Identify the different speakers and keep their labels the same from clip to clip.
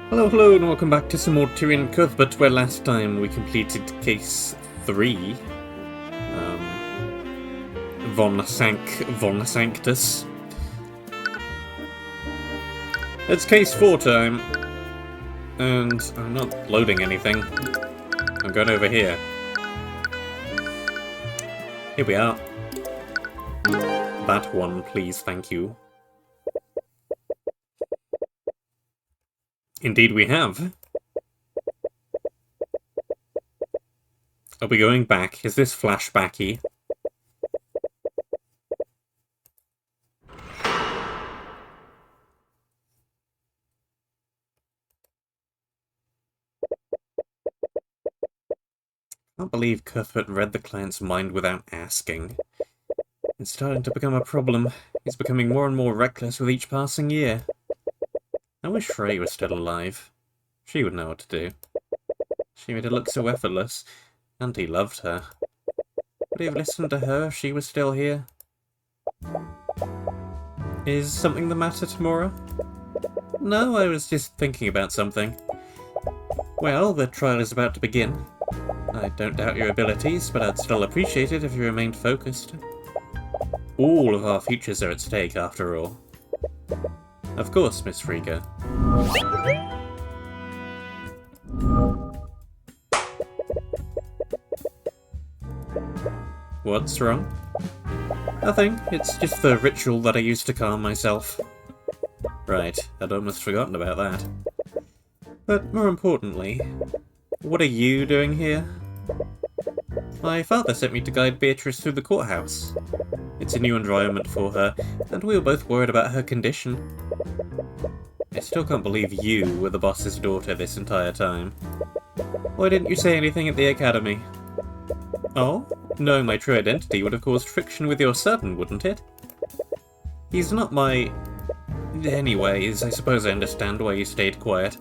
Speaker 1: Hello, hello, and welcome back to some more Tyrion Cuthbert, where last time we completed Case 3. Von Sanctus. It's Case 4 time, and I'm not loading anything. I'm going over here. Here we are. That one, please, thank you. Indeed we have. Are we going back? Is this flashbacky? I can't believe Cuthbert read the client's mind without asking. It's starting to become a problem. He's becoming more and more reckless with each passing year. I wish Frey was still alive. She would know what to do. She made it look so effortless, and he loved her. Would he have listened to her if she was still here? Is something the matter, Tamora? No, I was just thinking about something. Well, the trial is about to begin. I don't doubt your abilities, but I'd still appreciate it if you remained focused. All of our futures are at stake, after all. Of course, Miss Frigga. What's wrong? Nothing, it's just the ritual that I used to calm myself. Right, I'd almost forgotten about that. But more importantly, what are you doing here? My father sent me to guide Beatrice through the courthouse. It's a new environment for her, and we were both worried about her condition. I still can't believe you were the boss's daughter this entire time. Why didn't you say anything at the academy? Oh? Knowing my true identity would have caused friction with your son, wouldn't it? He's not my... Anyways, I suppose I understand why you stayed quiet.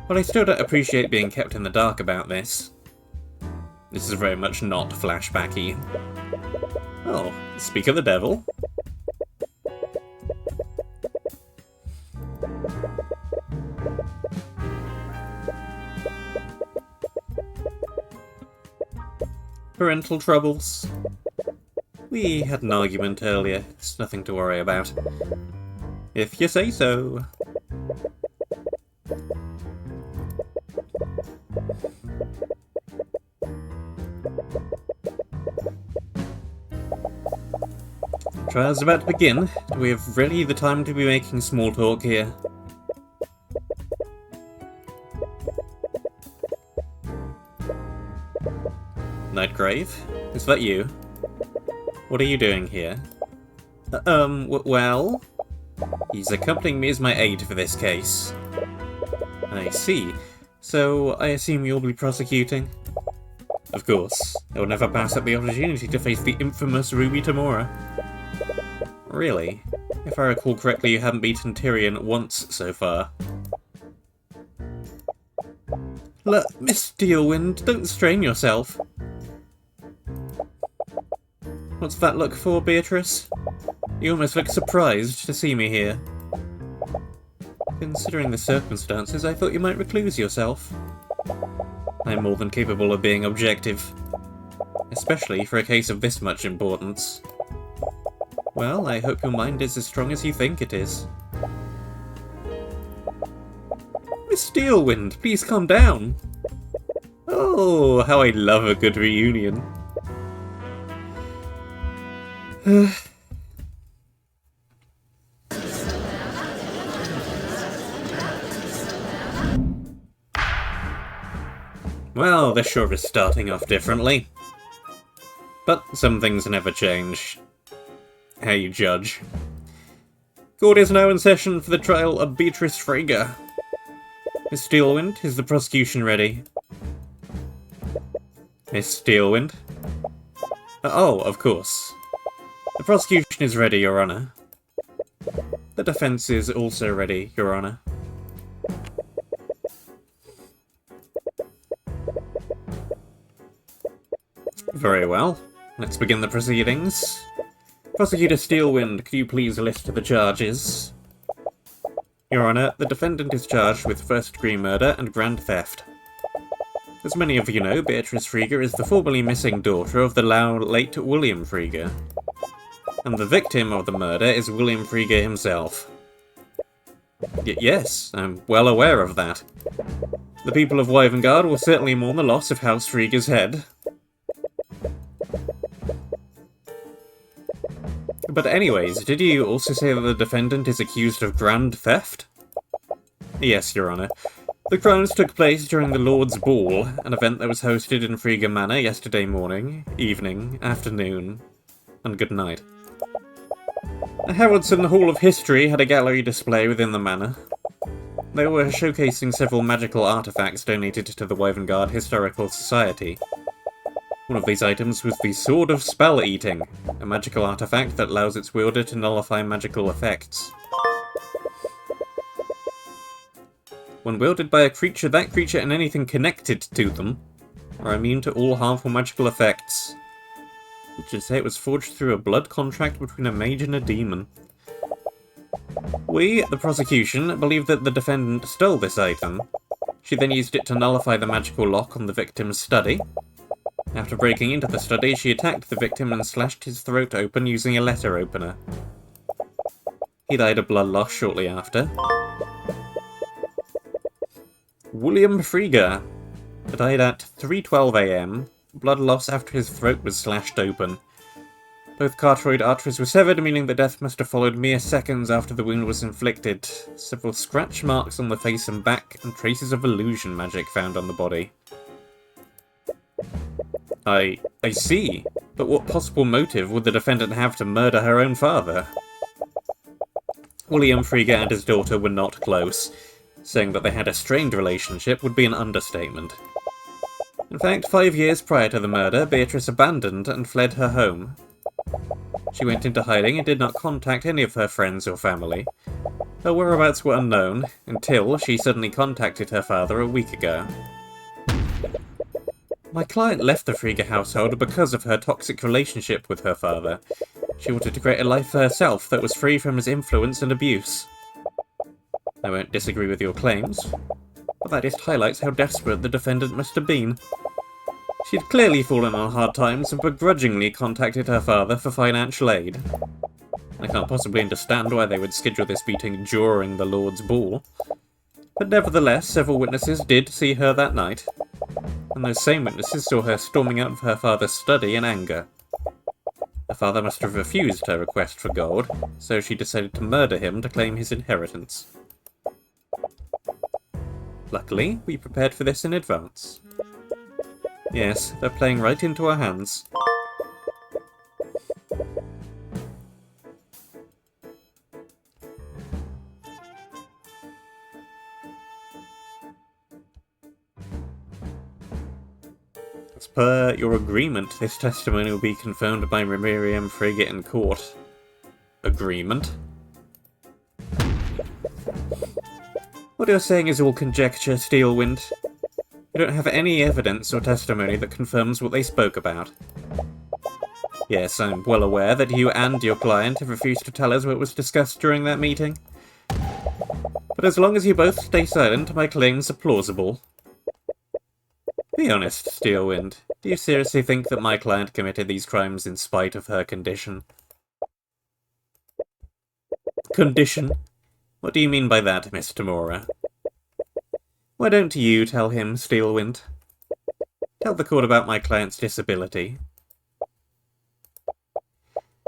Speaker 1: But I still don't appreciate being kept in the dark about this. This is very much not flashbacky. Oh, speak of the devil. Parental troubles. We had an argument earlier. It's nothing to worry about. If you say so. Trial's about to begin. Do we have really the time to be making small talk here? Nightgrave? Is that you? What are you doing here? Well? He's accompanying me as my aide for this case. I see. So, I assume you'll be prosecuting? Of course. I will never pass up the opportunity to face the infamous Ruby Tamora. Really? If I recall correctly, you haven't beaten Tyrion once so far. Look, Miss Steelwind, don't strain yourself. What's that look for, Beatrice? You almost look surprised to see me here. Considering the circumstances, I thought you might recluse yourself. I'm more than capable of being objective. Especially for a case of this much importance. Well, I hope your mind is as strong as you think it is. Miss Steelwind, please calm down. Oh, how I love a good reunion. Well, this sure is starting off differently. But some things never change. How you judge. Court is now in session for the trial of Beatrice Frigga. Miss Steelwind, is the prosecution ready? Miss Steelwind? Oh, of course. The prosecution is ready, Your Honour. The defence is also ready, Your Honour. Very well. Let's begin the proceedings. Prosecutor Steelwind, could you please list the charges? Your Honour, the defendant is charged with first-degree murder and grand theft. As many of you know, Beatrice Frieger is the formerly missing daughter of the now late William Frieger. And the victim of the murder is William Frieger himself. Yes, I'm well aware of that. The people of Wyvengard will certainly mourn the loss of House Frieger's head. But anyways, did you also say that the defendant is accused of grand theft? Yes, Your Honour. The crimes took place during the Lord's Ball, an event that was hosted in Frieger Manor yesterday morning, evening, afternoon, and good night. The Haraldson Hall of History had a gallery display within the manor. They were showcasing several magical artifacts donated to the Wyvengard Historical Society. One of these items was the Sword of Spell Eating, a magical artifact that allows its wielder to nullify magical effects. When wielded by a creature, that creature and anything connected to them are immune to all harmful magical effects. It should say it was forged through a blood contract between a mage and a demon. We, the prosecution, believe that the defendant stole this item. She then used it to nullify the magical lock on the victim's study. After breaking into the study, she attacked the victim and slashed his throat open using a letter opener. He died of blood loss shortly after. William Frieger died at 3:12 AM, blood loss after his throat was slashed open. Both carotid arteries were severed, meaning the death must have followed mere seconds after the wound was inflicted. Several scratch marks on the face and back, and traces of illusion magic found on the body. I see. But what possible motive would the defendant have to murder her own father? William Frieger and his daughter were not close. Saying that they had a strained relationship would be an understatement. In fact, 5 years prior to the murder, Beatrice abandoned and fled her home. She went into hiding and did not contact any of her friends or family. Her whereabouts were unknown, until she suddenly contacted her father a week ago. My client left the Frieger household because of her toxic relationship with her father. She wanted to create a life for herself that was free from his influence and abuse. I won't disagree with your claims, but that just highlights how desperate the defendant must have been. She'd clearly fallen on hard times and begrudgingly contacted her father for financial aid. I can't possibly understand why they would schedule this meeting during the Lord's Ball. But nevertheless, several witnesses did see her that night, and those same witnesses saw her storming out of her father's study in anger. Her father must have refused her request for gold, so she decided to murder him to claim his inheritance. Luckily, we prepared for this in advance. Yes, they're playing right into our hands. As per your agreement, this testimony will be confirmed by Miriam Frigate in court. Agreement? What you're saying is all conjecture, Steelwind. You don't have any evidence or testimony that confirms what they spoke about. Yes, I'm well aware that you and your client have refused to tell us what was discussed during that meeting. But as long as you both stay silent, my claims are plausible. Be honest, Steelwind. Do you seriously think that my client committed these crimes in spite of her condition? Condition? What do you mean by that, Miss Tamora? Why don't you tell him, Steelwind? Tell the court about my client's disability.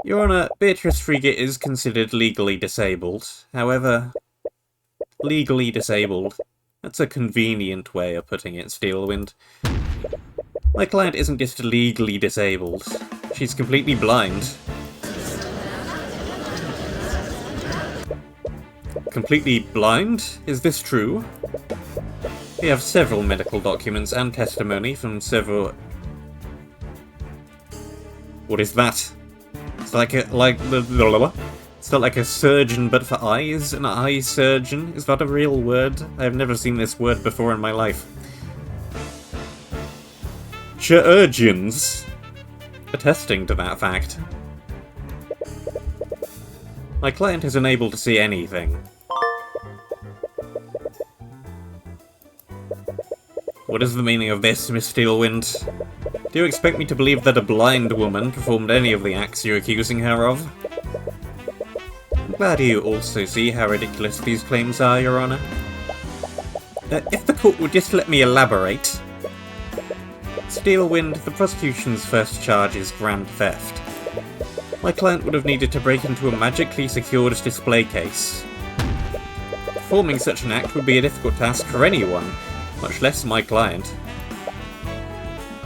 Speaker 1: Your Honour, Beatrice Frigate is considered legally disabled. However, legally disabled. That's a convenient way of putting it, Steelwind. My client isn't just legally disabled. She's completely blind. Completely blind? Is this true? We have several medical documents and testimony from several... What is that? It's like a... It's not like a surgeon but for eyes? An eye surgeon? Is that a real word? I have never seen this word before in my life. Chirurgeons? Attesting to that fact. My client is unable to see anything. What is the meaning of this, Miss Steelwind? Do you expect me to believe that a blind woman performed any of the acts you're accusing her of? I'm glad you also see how ridiculous these claims are, Your Honour. If the court would just let me elaborate. Steelwind, the prosecution's first charge is grand theft. My client would have needed to break into a magically secured display case. Performing such an act would be a difficult task for anyone, much less my client.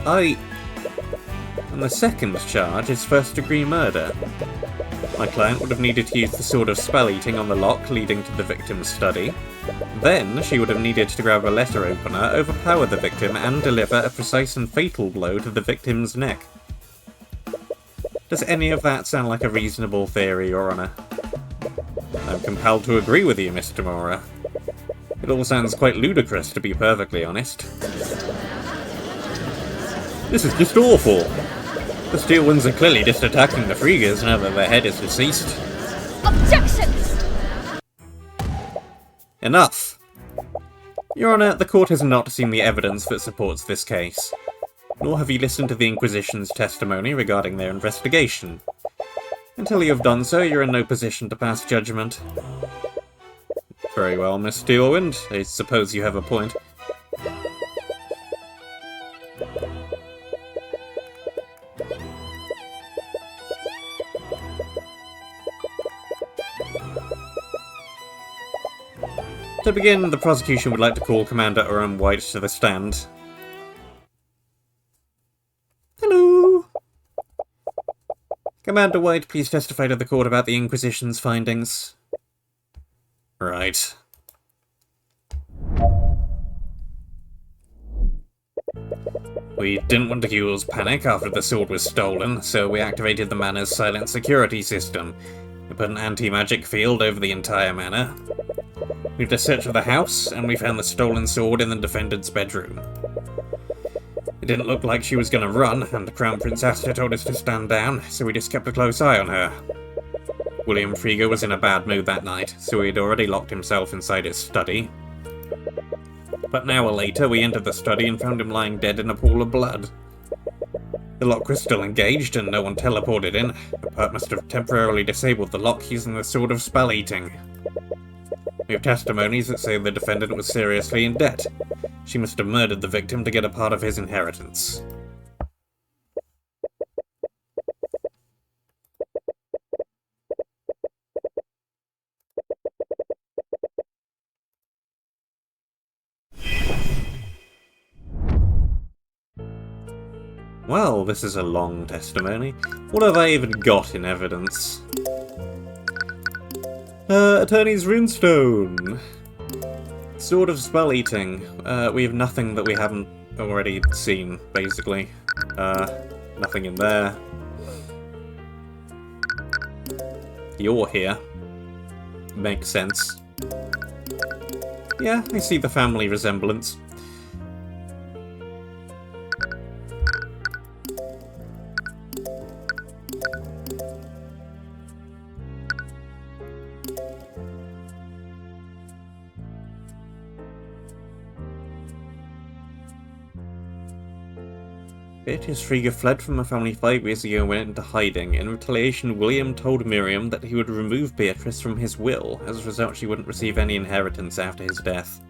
Speaker 1: And the second charge is first-degree murder. My client would have needed to use the sword of spell-eating on the lock leading to the victim's study. Then, she would have needed to grab a letter opener, overpower the victim, and deliver a precise and fatal blow to the victim's neck. Does any of that sound like a reasonable theory, Your Honour? I'm compelled to agree with you, Mr. Mora. It all sounds quite ludicrous, to be perfectly honest. This is just awful! The Steelwinds are clearly just attacking the Freegers now that their head is deceased.
Speaker 2: Objection!
Speaker 1: Enough! Your Honour, the court has not seen the evidence that supports this case. Nor have you listened to the Inquisition's testimony regarding their investigation. Until you have done so, you're in no position to pass judgment. Very well, Miss Steelwind. I suppose you have a point. To begin, the prosecution would like to call Commander Oren White to the stand. Hello! Commander White, please testify to the court about the Inquisition's findings. Right. We didn't want to cause panic after the sword was stolen, so we activated the manor's silent security system. We put an anti-magic field over the entire manor. We did a search of the house, and we found the stolen sword in the defendant's bedroom. It didn't look like she was going to run, and Crown Prince Asta told us to stand down, so we just kept a close eye on her. William Frieger was in a bad mood that night, so he had already locked himself inside his study. But an hour later, we entered the study and found him lying dead in a pool of blood. The lock was still engaged, and no one teleported in. The perp must have temporarily disabled the lock using the sword of spell-eating. We have testimonies that say the defendant was seriously in debt. She must have murdered the victim to get a part of his inheritance. Well, this is a long testimony. What have I even got in evidence? Attorney's runestone. Sword of spell eating. We have nothing that we haven't already seen, basically. Nothing in there. You're here. Makes sense. Yeah, I see the family resemblance. His Frieger fled from the family 5 years ago and went into hiding. In retaliation, William told Miriam that he would remove Beatrice from his will. As a result, she wouldn't receive any inheritance after his death.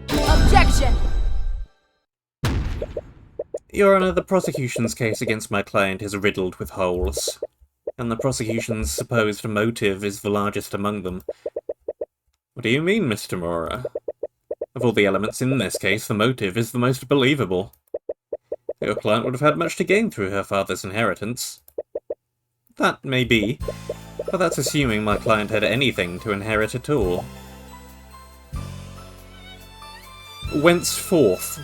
Speaker 2: Objection!
Speaker 1: Your Honour, the prosecution's case against my client is riddled with holes, and the prosecution's supposed motive is the largest among them. What do you mean, Mr. Mora? Of all the elements in this case, the motive is the most believable. Your client would have had much to gain through her father's inheritance. That may be, but that's assuming my client had anything to inherit at all. Whenceforth.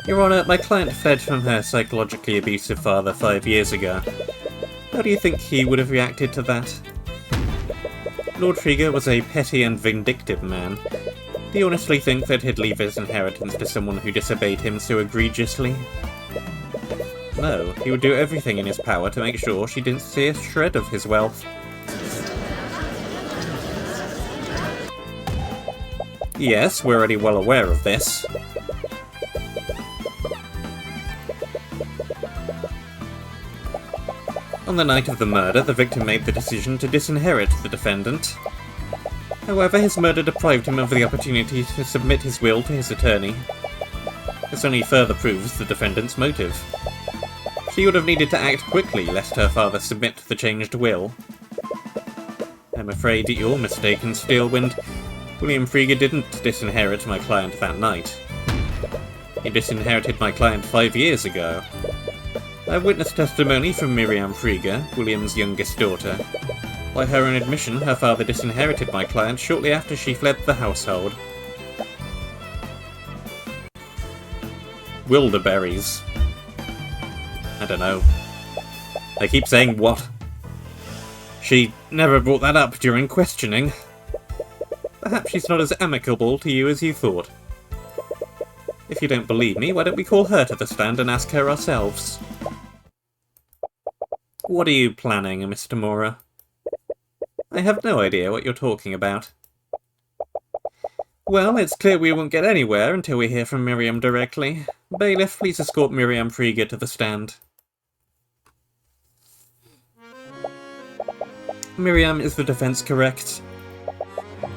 Speaker 1: Your Honour, my client fled from her psychologically abusive father 5 years ago. How do you think he would have reacted to that? Lord Frieger was a petty and vindictive man. Do you honestly think that he'd leave his inheritance to someone who disobeyed him so egregiously? No, he would do everything in his power to make sure she didn't see a shred of his wealth. Yes, we're already well aware of this. On the night of the murder, the victim made the decision to disinherit the defendant. However, his murder deprived him of the opportunity to submit his will to his attorney. This only further proves the defendant's motive. She would have needed to act quickly lest her father submit the changed will. I'm afraid you're mistaken, Steelwind. William Frieger didn't disinherit my client that night. He disinherited my client 5 years ago. I've witnessed testimony from Miriam Frieger, William's youngest daughter. By her own admission, her father disinherited my client shortly after she fled the household. Wilderberries. I don't know. They keep saying what? She never brought that up during questioning. Perhaps she's not as amicable to you as you thought. If you don't believe me, why don't we call her to the stand and ask her ourselves? What are you planning, Mr. Mora? I have no idea what you're talking about. Well, it's clear we won't get anywhere until we hear from Miriam directly. Bailiff, please escort Miriam Frieger to the stand. Miriam, is the defense correct?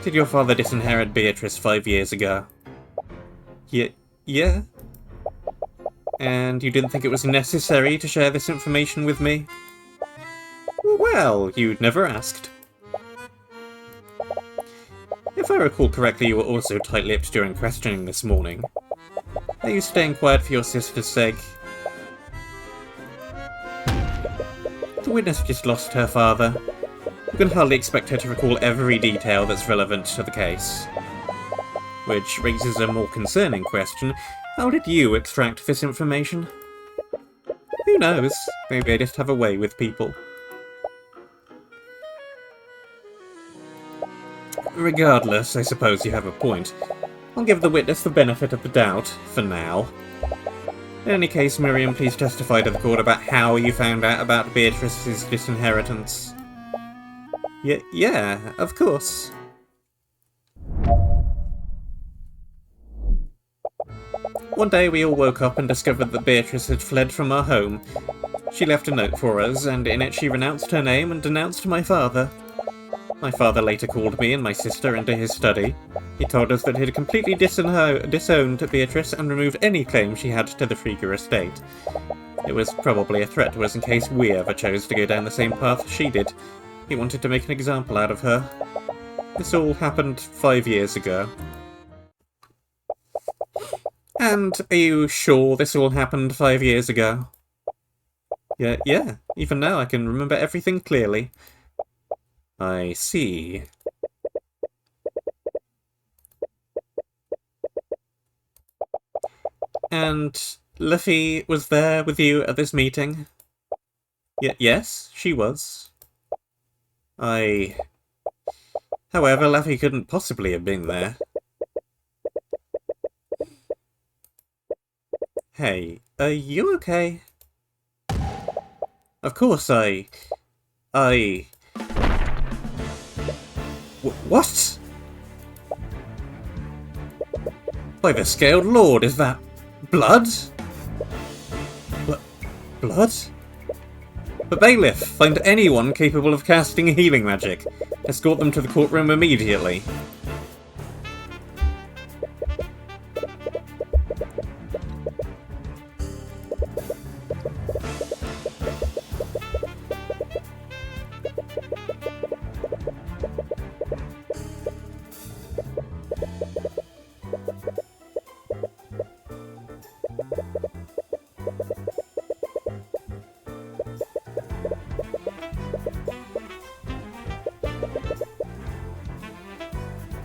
Speaker 1: Did your father disinherit Beatrice 5 years ago? Yeah? And you didn't think it was necessary to share this information with me? Well, you'd never asked. If I recall correctly, you were also tight-lipped during questioning this morning. Are you staying quiet for your sister's sake? The witness just lost her father. You can hardly expect her to recall every detail that's relevant to the case. Which raises a more concerning question. How did you extract this information? Who knows? Maybe I just have a way with people. Regardless, I suppose you have a point. I'll give the witness the benefit of the doubt, for now. In any case, Miriam, please testify to the court about how you found out about Beatrice's disinheritance. Yeah, of course. One day we all woke up and discovered that Beatrice had fled from our home. She left a note for us, and in it she renounced her name and denounced my father. My father later called me and my sister into his study. He told us that he had completely disowned Beatrice and removed any claim she had to the Frieger estate. It was probably a threat to us in case we ever chose to go down the same path she did. He wanted to make an example out of her. This all happened 5 years ago. And are you sure this all happened 5 years ago? Yeah, even now I can remember everything clearly. I see. And Liffey was there with you at this meeting? Yes, she was. However, Laffy couldn't possibly have been there. Hey, are you okay? Of course What? By the Scaled Lord, is that blood? Blood? The bailiff, find anyone capable of casting healing magic. Escort them to the courtroom immediately.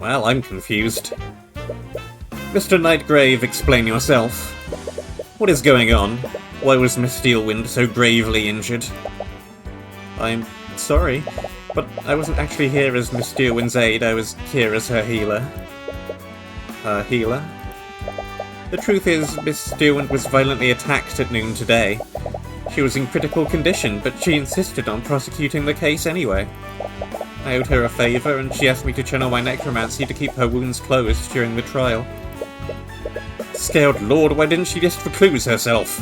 Speaker 1: Well, I'm confused. Mr. Nightgrave, explain yourself. What is going on? Why was Miss Steelwind so gravely injured? I'm sorry, but I wasn't actually here as Miss Steelwind's aide, I was here as her healer. Her healer? The truth is, Miss Steelwind was violently attacked at noon today. She was in critical condition, but she insisted on prosecuting the case anyway. I owed her a favour, and she asked me to channel my necromancy to keep her wounds closed during the trial. Scaled Lord, why didn't she just recluse herself?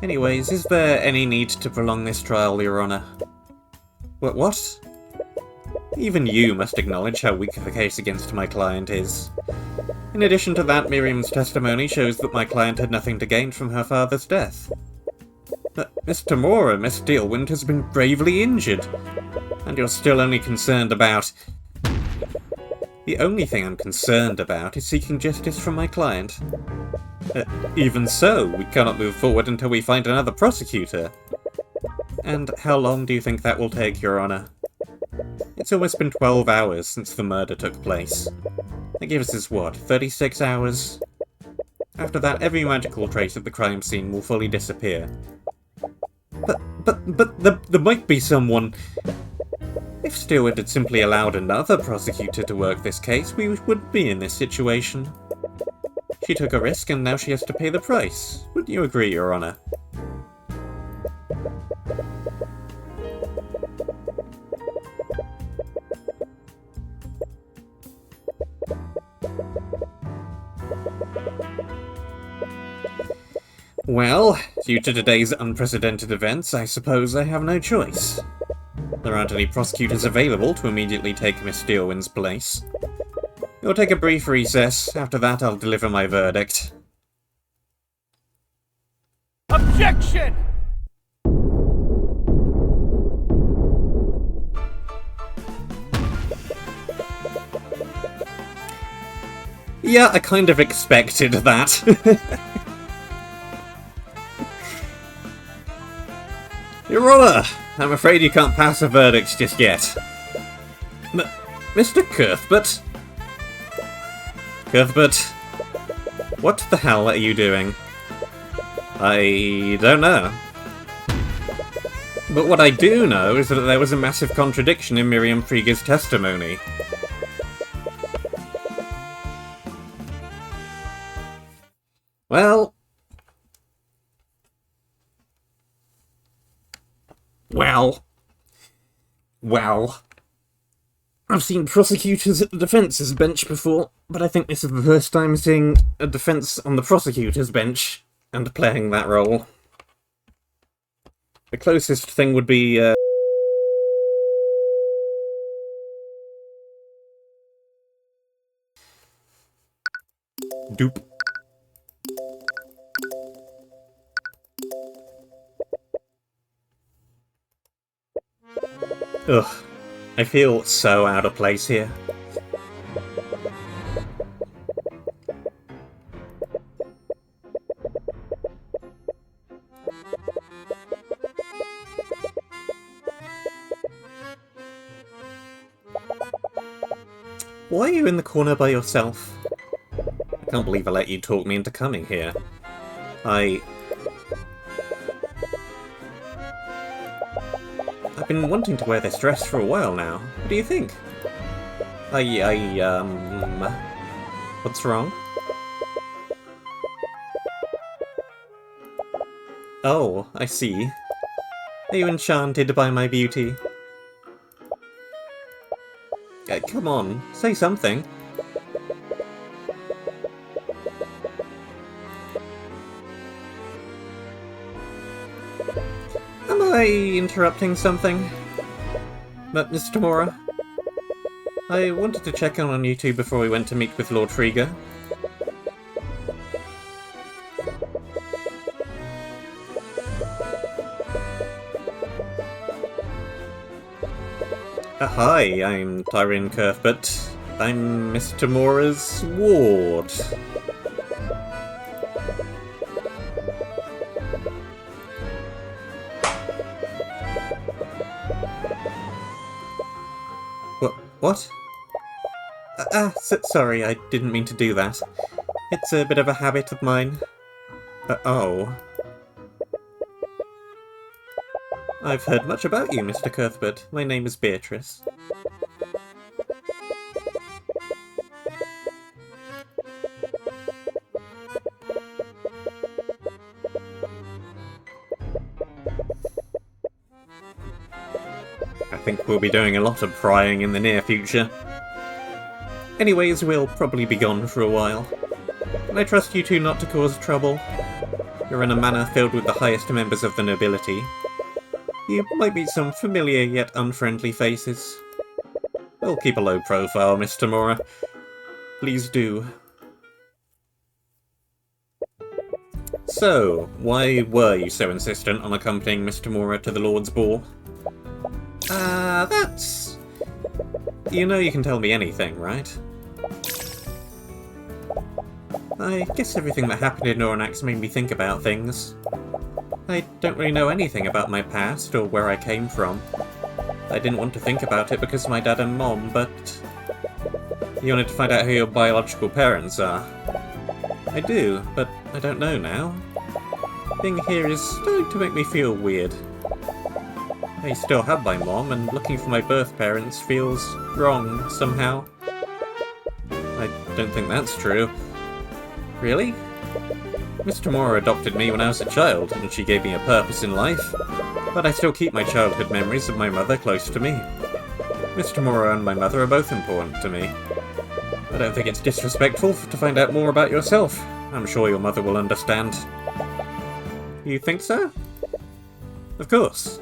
Speaker 1: Anyways, is there any need to prolong this trial, Your Honour? What? Even you must acknowledge how weak the case against my client is. In addition to that, Miriam's testimony shows that my client had nothing to gain from her father's death. But Miss Tamora, Miss Steelwind, has been gravely injured, and you're still only concerned about... The only thing I'm concerned about is seeking justice from my client. Even so, we cannot move forward until we find another prosecutor. And how long do you think that will take, Your Honour? It's almost been 12 hours since the murder took place. That gives us, what, 36 hours? After that, every magical trace of the crime scene will fully disappear. But there might be someone... If Stewart had simply allowed another prosecutor to work this case, we wouldn't be in this situation. She took a risk and now she has to pay the price. Wouldn't you agree, Your Honour? Well, due to today's unprecedented events, I suppose I have no choice. There aren't any prosecutors available to immediately take Miss Steelwind's place. We'll take a brief recess. After that, I'll deliver my verdict.
Speaker 3: Objection!
Speaker 1: Yeah, I kind of expected that. Your Honour, I'm afraid you can't pass a verdict just yet. Mr. Cuthbert? Cuthbert, what the hell are you doing? I don't know. But what I do know is that there was a massive contradiction in Miriam Krieger's testimony. Well... I've seen prosecutors at the defence's bench before, but I think this is the first time seeing a defense on the prosecutor's bench and playing that role. The closest thing would be, Doop. Ugh. I feel so out of place here. Why are you in the corner by yourself? I can't believe I let you talk me into coming here. I've been wanting to wear this dress for a while now. What do you think? What's wrong? Oh, I see. Are you enchanted by my beauty? Come on, say something. Am I interrupting something? But, Miss Tamora, I wanted to check in on you two before we went to meet with Lord Frieger. Hi, I'm Tyrion Cuthbert. I'm Miss Tamora's ward. What? Sorry, I didn't mean to do that. It's a bit of a habit of mine. Oh. I've heard much about you, Mr. Cuthbert. My name is Beatrice. I think we'll be doing a lot of prying in the near future. Anyways, we'll probably be gone for a while. And I trust you two not to cause trouble. You're in a manor filled with the highest members of the nobility. You might meet some familiar yet unfriendly faces. We'll keep a low profile, Mr. Mora. Please do. So, why were you so insistent on accompanying Mr. Mora to the Lord's Ball? That's... You know you can tell me anything, right? I guess everything that happened in Noranax made me think about things. I don't really know anything about my past or where I came from. I didn't want to think about it because of my dad and mom, but... You wanted to find out who your biological parents are. I do, but I don't know now. Being here is starting to make me feel weird. I still have my mom, and looking for my birth parents feels wrong somehow. I don't think that's true. Really? Mr. Mora adopted me when I was a child, and she gave me a purpose in life. But I still keep my childhood memories of my mother close to me. Mr. Mora and my mother are both important to me. I don't think it's disrespectful to find out more about yourself. I'm sure your mother will understand. You think so? Of course.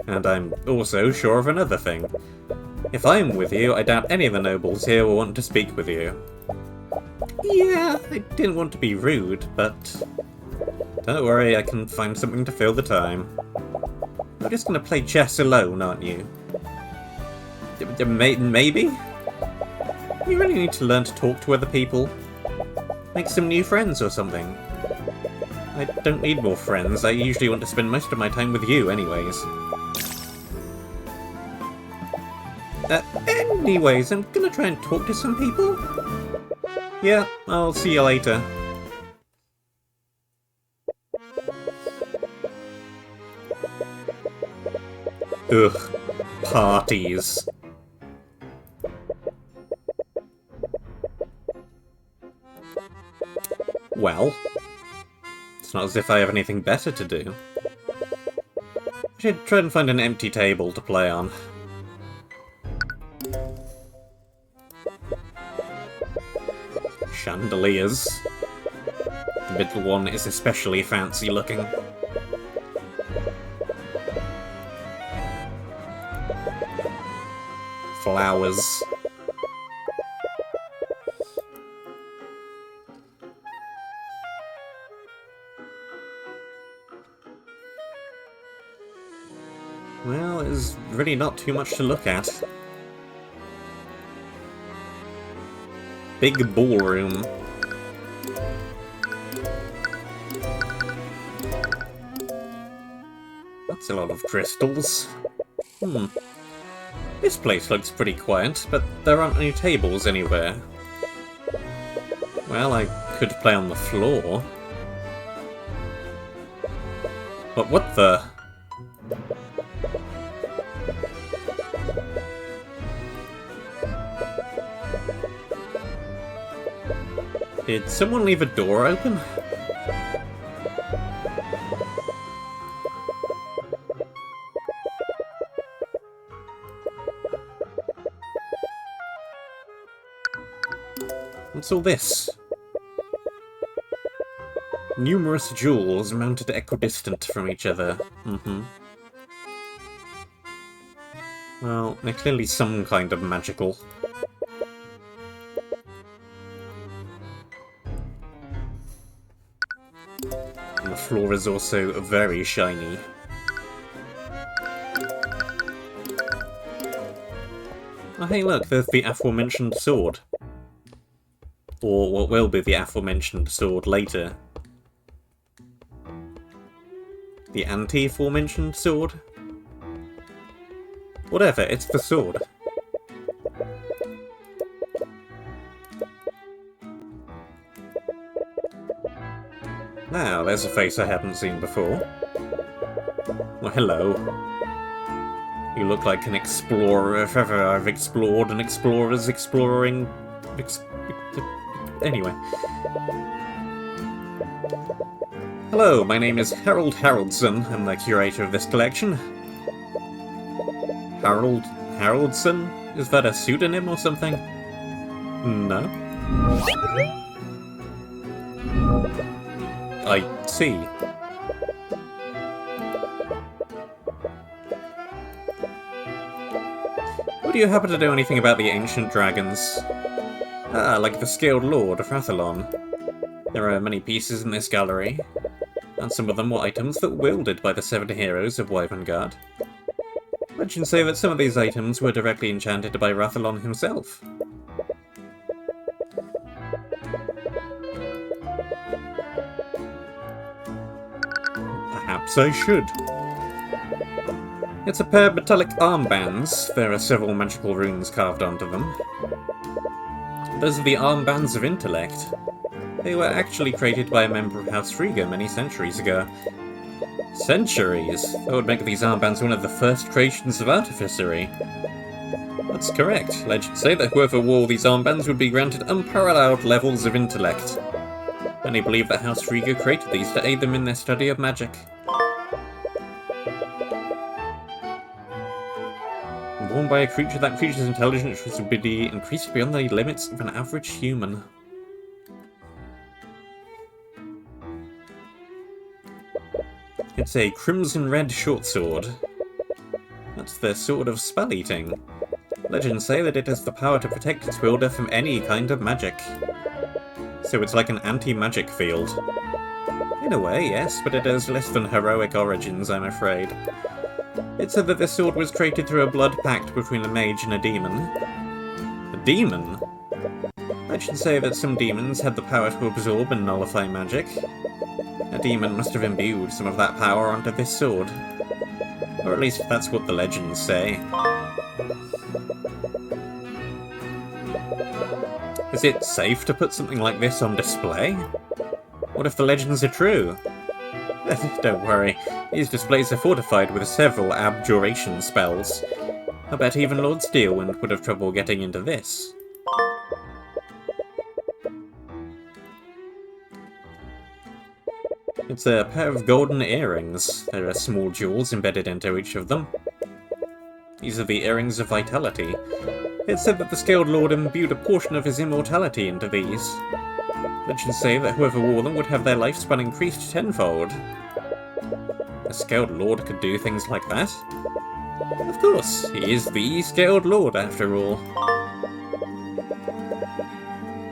Speaker 1: And I'm also sure of another thing. If I'm with you, I doubt any of the nobles here will want to speak with you. Yeah, I didn't want to be rude, but... Don't worry, I can find something to fill the time. You're just gonna play chess alone, aren't you? Maybe? You really need to learn to talk to other people. Make some new friends or something. I don't need more friends, I usually want to spend most of my time with you anyways. Anyways, I'm gonna try and talk to some people. Yeah, I'll see you later. Ugh, parties. Well, it's not as if I have anything better to do. I should try and find an empty table to play on. Chandeliers. The middle one is especially fancy looking. Flowers. Well, there's really not too much to look at. Big ballroom. That's a lot of crystals. This place looks pretty quiet, but there aren't any tables anywhere. Well, I could play on the floor. But what the... Did someone leave a door open? What's all this? Numerous jewels mounted equidistant from each other. Well, they're clearly some kind of magical. And the floor is also very shiny. Oh hey look, there's the aforementioned sword. Or what will be the aforementioned sword later. The anti-aforementioned sword? Whatever, it's the sword. Now, there's a face I haven't seen before. Well, hello. You look like an explorer if ever I've explored an explorer's exploring... Anyway. Hello, my name is Harold Haroldson. I'm the curator of this collection. Harold Haroldson? Is that a pseudonym or something? No? I see. Do you happen to know anything about the ancient dragons? Ah, like the Scaled Lord of Rathalon. There are many pieces in this gallery, and some of them were items that were wielded by the 7 heroes of Wyvernguard. Legends say that some of these items were directly enchanted by Rathalon himself. Perhaps I should. It's a pair of metallic armbands. There are several magical runes carved onto them. Those are the armbands of intellect. They were actually created by a member of House Frigga many centuries ago. Centuries? That would make these armbands one of the first creations of artificery. That's correct. Legends say that whoever wore these armbands would be granted unparalleled levels of intellect. Many believe that House Frigga created these to aid them in their study of magic. Worn by a creature, that creature's intelligence would be increased beyond the limits of an average human. It's a crimson red short sword. That's the sword of spell eating. Legends say that it has the power to protect its wielder from any kind of magic. So it's like an anti-magic field. In a way, yes, but it has less than heroic origins, I'm afraid. It's said that this sword was created through a blood pact between a mage and a demon. A demon? Legends say that some demons had the power to absorb and nullify magic. A demon must have imbued some of that power onto this sword. Or at least that's what the legends say. Is it safe to put something like this on display? What if the legends are true? Don't worry, these displays are fortified with several abjuration spells. I bet even Lord Steelwind would have trouble getting into this. It's a pair of golden earrings. There are small jewels embedded into each of them. These are the earrings of vitality. It's said that the Scaled Lord imbued a portion of his immortality into these. Legends say that whoever wore them would have their lifespan increased tenfold. A Scaled Lord could do things like that? Of course, he is the Scaled Lord after all.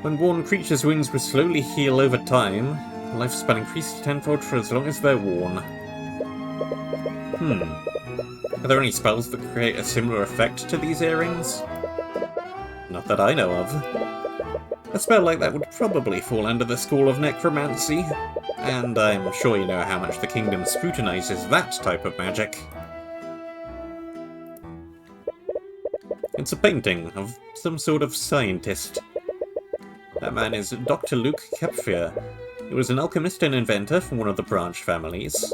Speaker 1: When worn, creatures' wounds would slowly heal over time. Lifespan increased tenfold for as long as they're worn. Are there any spells that create a similar effect to these earrings? Not that I know of. A spell like that would probably fall under the school of necromancy, and I'm sure you know how much the kingdom scrutinizes that type of magic. It's a painting of some sort of scientist. That man is Dr. Luke Kepfier. He was an alchemist and inventor from one of the branch families.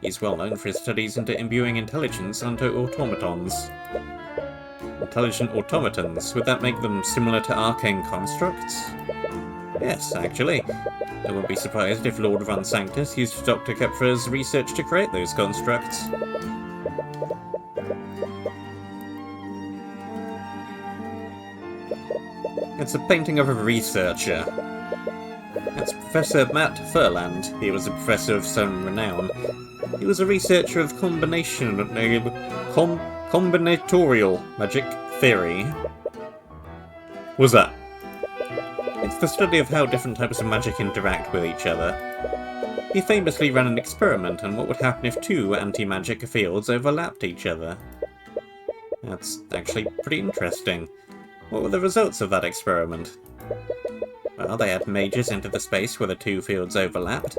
Speaker 1: He's well known for his studies into imbuing intelligence onto automatons. Intelligent automatons, would that make them similar to arcane constructs? Yes, actually. I wouldn't be surprised if Lord Van Sanctus used Dr. Kepfer's research to create those constructs. It's a painting of a researcher. That's Professor Matt Furland. He was a professor of some renown. He was a researcher of combinatorial magic theory. What's that? It's the study of how different types of magic interact with each other. He famously ran an experiment on what would happen if two anti-magic fields overlapped each other. That's actually pretty interesting. What were the results of that experiment? Well, they had mages enter the space where the two fields overlapped.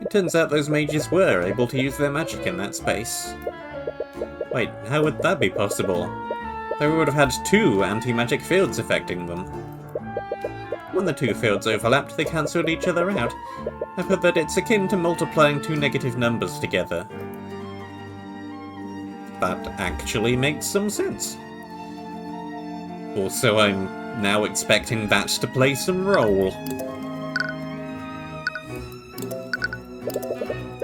Speaker 1: It turns out those mages were able to use their magic in that space. Wait, how would that be possible? They would have had two anti-magic fields affecting them. When the two fields overlapped, they cancelled each other out. I've heard that it's akin to multiplying two negative numbers together. That actually makes some sense. Also, I'm now expecting that to play some role.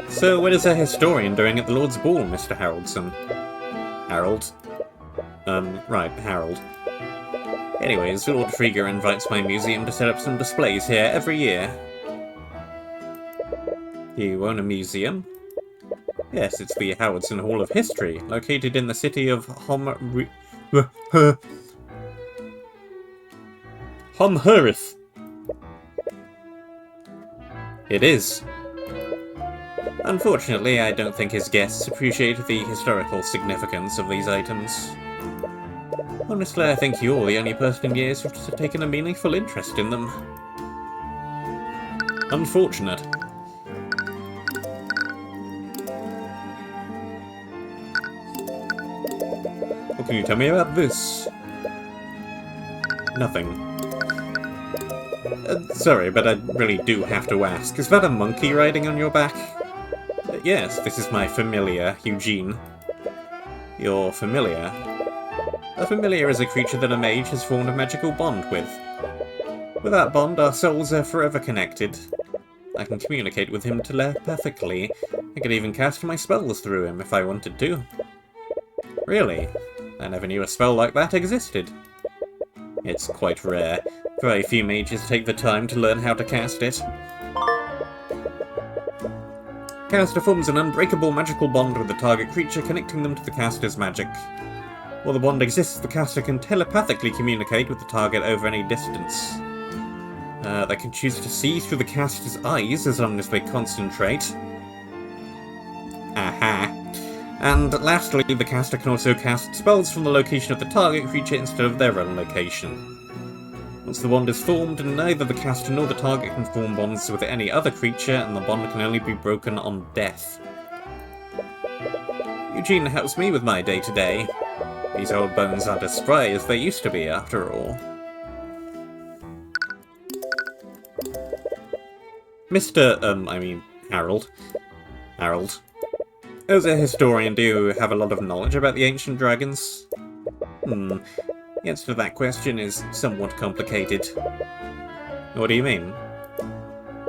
Speaker 1: So, what is a historian doing at the Lord's Ball, Mr. Haraldson? Harold? Right, Harold. Anyways, Lord Frigga invites my museum to set up some displays here every year. You own a museum? Yes, it's the Howardson Hall of History, located in the city of Homherith. It is. Unfortunately, I don't think his guests appreciate the historical significance of these items. Honestly, I think you're the only person in years who's taken a meaningful interest in them. Unfortunate. What can you tell me about this? Nothing. Sorry, but I really do have to ask. Is that a monkey riding on your back? Yes, this is my familiar, Eugene. Your familiar? A familiar is a creature that a mage has formed a magical bond with. With that bond, our souls are forever connected. I can communicate with him telepathically. I could even cast my spells through him if I wanted to. Really? I never knew a spell like that existed. It's quite rare. Very few mages take the time to learn how to cast it. Caster forms an unbreakable magical bond with the target creature, connecting them to the caster's magic. While the bond exists, the caster can telepathically communicate with the target over any distance. They can choose to see through the caster's eyes as long as they concentrate. Aha. And lastly, the caster can also cast spells from the location of the target creature instead of their own location. Once the bond is formed, neither the caster nor the target can form bonds with any other creature, and the bond can only be broken on death. Eugene helps me with my day-to-day. These old bones aren't as spry as they used to be, after all. Harold. Harold. As a historian, do you have a lot of knowledge about the ancient dragons? The answer to that question is somewhat complicated. What do you mean?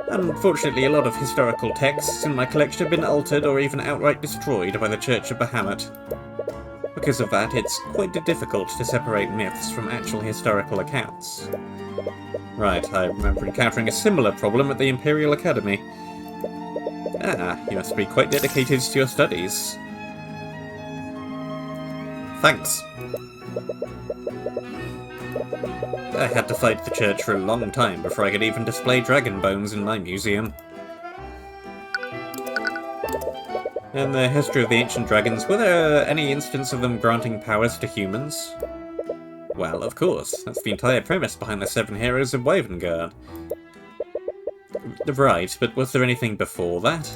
Speaker 1: Unfortunately, a lot of historical texts in my collection have been altered or even outright destroyed by the Church of Bahamut. Because of that, it's quite difficult to separate myths from actual historical accounts. Right, I remember encountering a similar problem at the Imperial Academy. Ah, you must be quite dedicated to your studies. Thanks. I had to fight the church for a long time before I could even display dragon bones in my museum. In the history of the ancient dragons, were there any instance of them granting powers to humans? Well, of course. That's the entire premise behind the 7 heroes of Wavengard. Right, but was there anything before that?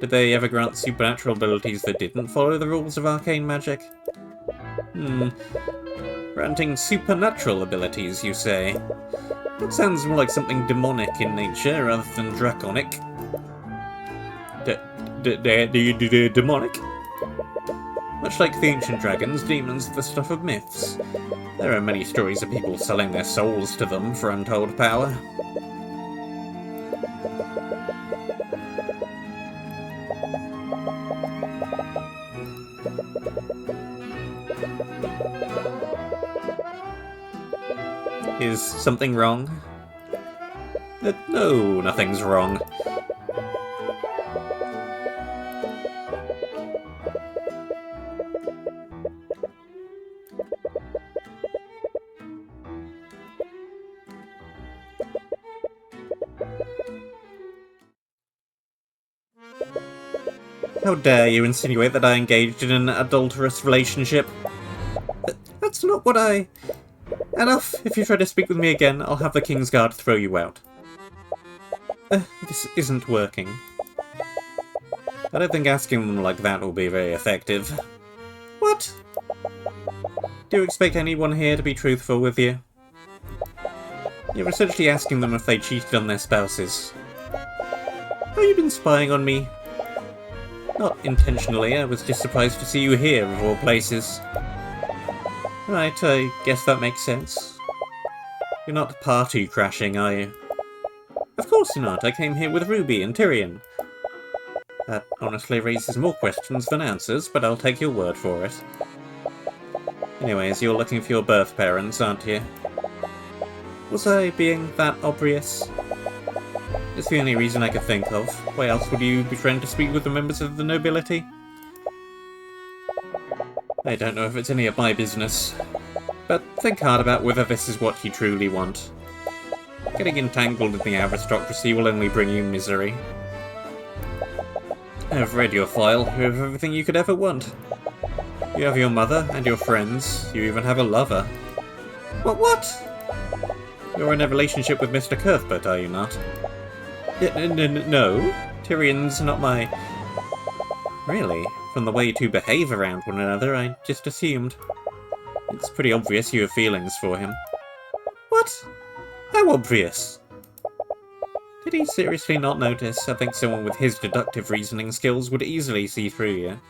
Speaker 1: Did they ever grant supernatural abilities that didn't follow the rules of arcane magic? Granting supernatural abilities, you say? That sounds more like something demonic in nature rather than draconic. Demonic? Much like the ancient dragons, demons are the stuff of myths. There are many stories of people selling their souls to them for untold power. Is something wrong? No, nothing's wrong. How dare you insinuate that I engaged in an adulterous relationship? That's not what I... Enough! If you try to speak with me again, I'll have the Kingsguard throw you out. This isn't working. I don't think asking them like that will be very effective. What? Do you expect anyone here to be truthful with you? You're essentially asking them if they cheated on their spouses. Have you been spying on me? Not intentionally, I was just surprised to see you here, of all places. Right, I guess that makes sense. You're not party crashing, are you? Of course not, I came here with Ruby and Tyrion. That honestly raises more questions than answers, but I'll take your word for it. Anyways, you're looking for your birth parents, aren't you? Was I being that obvious? It's the only reason I could think of. Why else would you be trying to speak with the members of the nobility? I don't know if it's any of my business. But think hard about whether this is what you truly want. Getting entangled in the aristocracy will only bring you misery. I've read your file. You have everything you could ever want. You have your mother and your friends. You even have a lover. What? You're in a relationship with Mr. Cuthbert, are you not? No. Tyrion's not my... Really? From the way you two behave around one another, I just assumed. It's pretty obvious you have feelings for him. What? How obvious? Did he seriously not notice? I think someone with his deductive reasoning skills would easily see through you.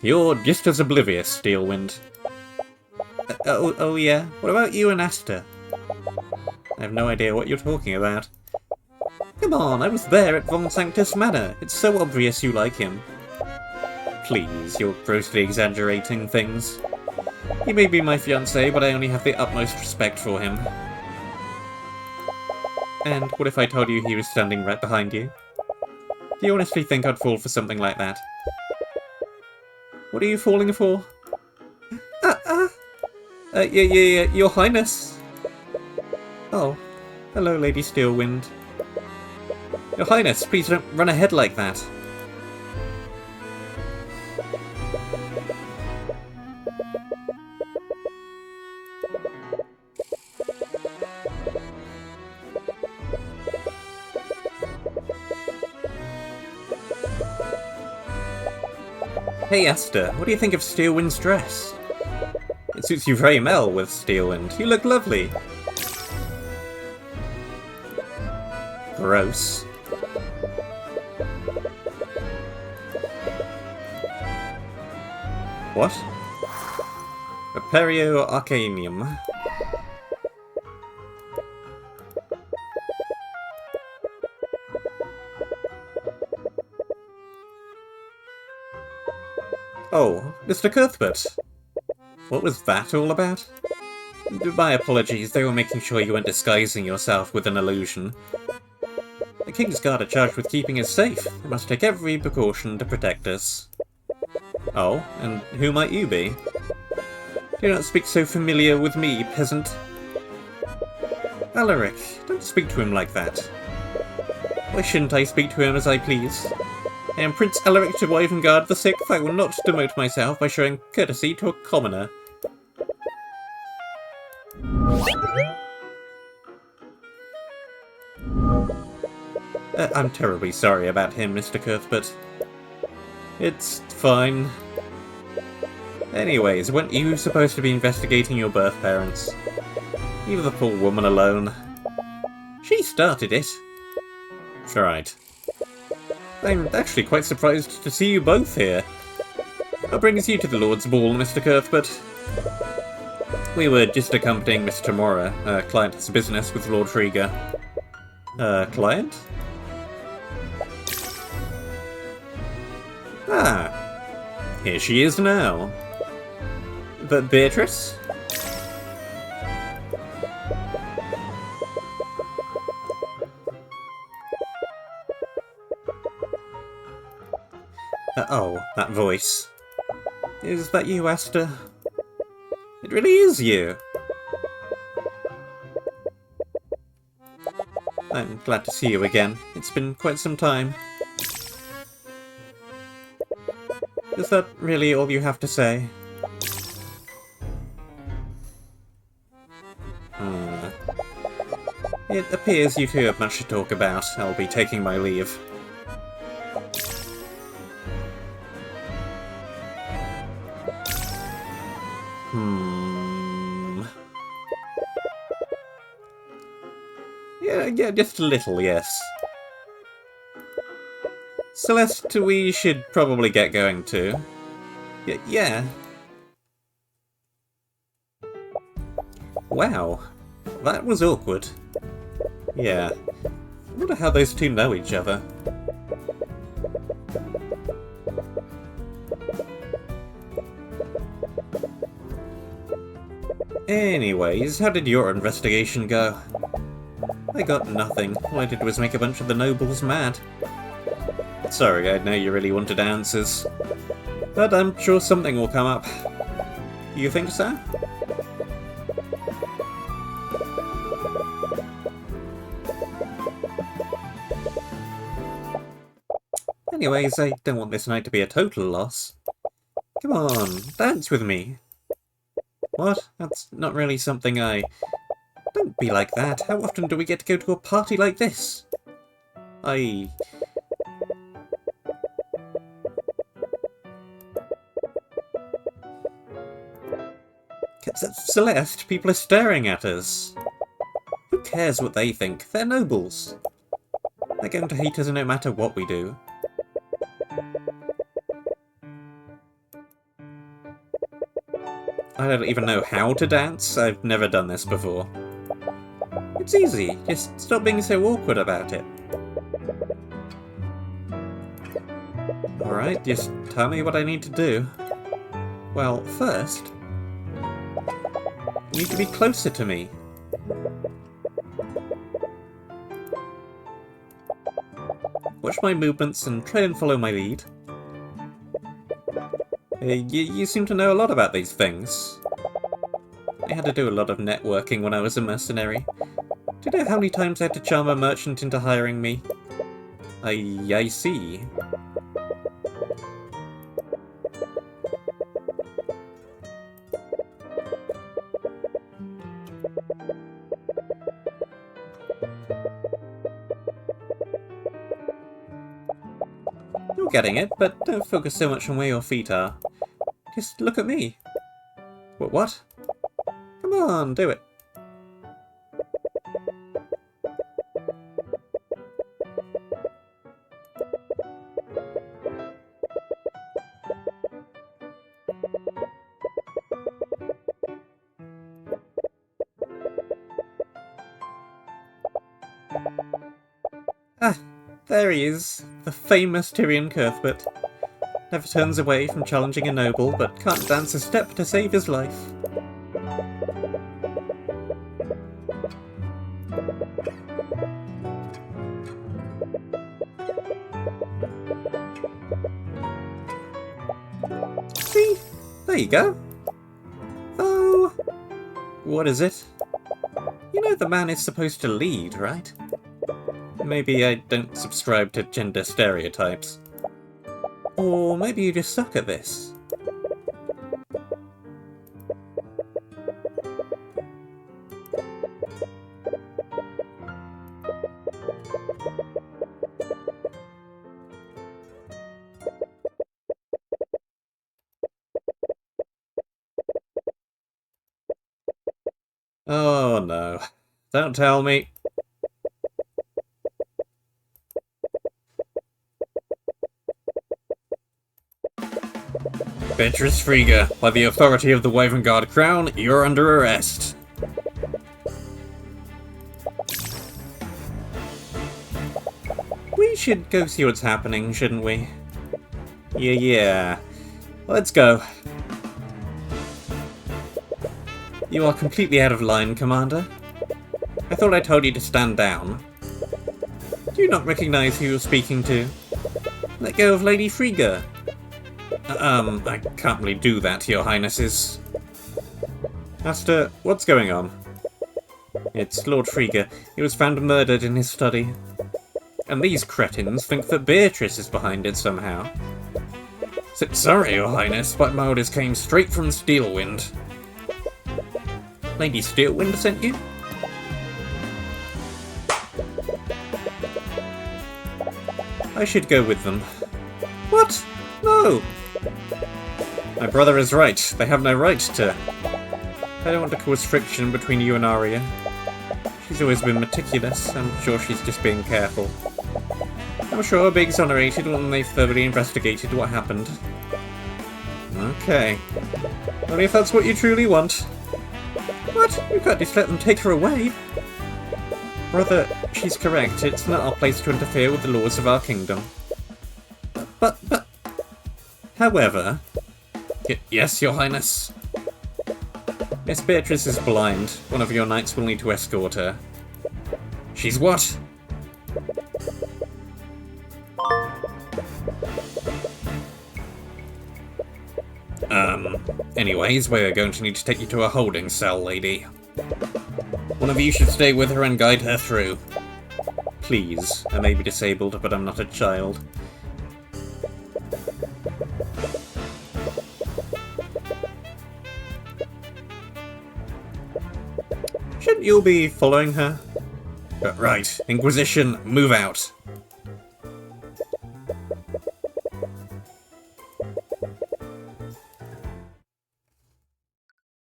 Speaker 1: You're just as oblivious, Steelwind. Oh yeah? What about you and Asta? I have no idea what you're talking about. Come on, I was there at Von Sanctus Manor. It's so obvious you like him. Please, you're grossly exaggerating things. He may be my fiancé, but I only have the utmost respect for him. And what if I told you he was standing right behind you? Do you honestly think I'd fall for something like that? What are you falling for? Your Highness! Oh, hello, Lady Steelwind. Your Highness, please don't run ahead like that. Hey Asta, what do you think of Steelwind's dress? It suits you very well with Steelwind. You look lovely. Gross. What? Reperio Arcanium. Oh, Mr. Cuthbert. What was that all about? My apologies, they were making sure you weren't disguising yourself with an illusion. The King's Guard are charged with keeping us safe. They must take every precaution to protect us. Oh, and who might you be? Do not speak so familiar with me, peasant. Alaric, don't speak to him like that. Why shouldn't I speak to him as I please? I am Prince Alaric de Wyvengard the Sixth. I will not demote myself by showing courtesy to a commoner. I'm terribly sorry about him, Mr. Cuthbert. It's fine. Anyways, weren't you supposed to be investigating your birth parents? Leave the poor woman alone. She started it. Right. I'm actually quite surprised to see you both here. What brings you to the Lord's Ball, Mr. Cuthbert? We were just accompanying Miss Tamora. Her client has business with Lord Frigga. Client? Ah, here she is now. But Beatrice? Oh, that voice. Is that you, Asta? It really is you. I'm glad to see you again. It's been quite some time. Is that really all you have to say? It appears you two have much to talk about. I'll be taking my leave. Yeah, just a little, yes. Celeste, we should probably get going too. Yeah. Wow. That was awkward. Yeah. I wonder how those two know each other. Anyways, how did your investigation go? I got nothing. All I did was make a bunch of the nobles mad. Sorry, I know you really wanted answers. But I'm sure something will come up. You think so? Anyways, I don't want this night to be a total loss. Come on, dance with me. What? That's not really something I... Don't be like that. How often do we get to go to a party like this? Celeste, people are staring at us. Who cares what they think? They're nobles. They're going to hate us no matter what we do. I don't even know how to dance. I've never done this before. It's easy. Just stop being so awkward about it. Alright, just tell me what I need to do. Well, first, you need to be closer to me. Watch my movements and try and follow my lead. You seem to know a lot about these things. I had to do a lot of networking when I was a mercenary. Do you know how many times I had to charm a merchant into hiring me? I see. You're getting it, but don't focus so much on where your feet are. Just look at me. What? Come on, do it. Ah, there he is, the famous Tyrion Cuthbert. Never turns away from challenging a noble, but can't dance a step to save his life. See? There you go. Oh, what is it? You know the man is supposed to lead, right? Maybe I don't subscribe to gender stereotypes. Or maybe you just suck at this. Oh no. Don't tell me. Beatrice Frigga, by the authority of the Wavengard Crown, you're under arrest. We should go see what's happening, shouldn't we? Yeah. Let's go. You are completely out of line, Commander. I thought I told you to stand down. Do you not recognize who you're speaking to? Let go of Lady Frigga. I can't really do that, Your Highnesses. Master, what's going on? It's Lord Frigga. He was found murdered in his study. And these cretins think that Beatrice is behind it somehow. Sorry, Your Highness, but my orders came straight from Steelwind. Lady Steelwind sent you? I should go with them. What? No! My brother is right. They have no right to... I don't want to cause friction between you and Arya. She's always been meticulous. I'm sure she's just being careful. I'm sure I'll be exonerated when they've thoroughly investigated what happened. Okay. Only if that's what you truly want. What? You can't just let them take her away. Brother, she's correct. It's not our place to interfere with the laws of our kingdom. But... However... Yes, Your Highness. Miss Beatrice is blind. One of your knights will need to escort her. She's what? Anyways, we're going to need to take you to a holding cell, lady. One of you should stay with her and guide her through. Please. I may be disabled, but I'm not a child. Shouldn't you be following her? Right. Inquisition, move out.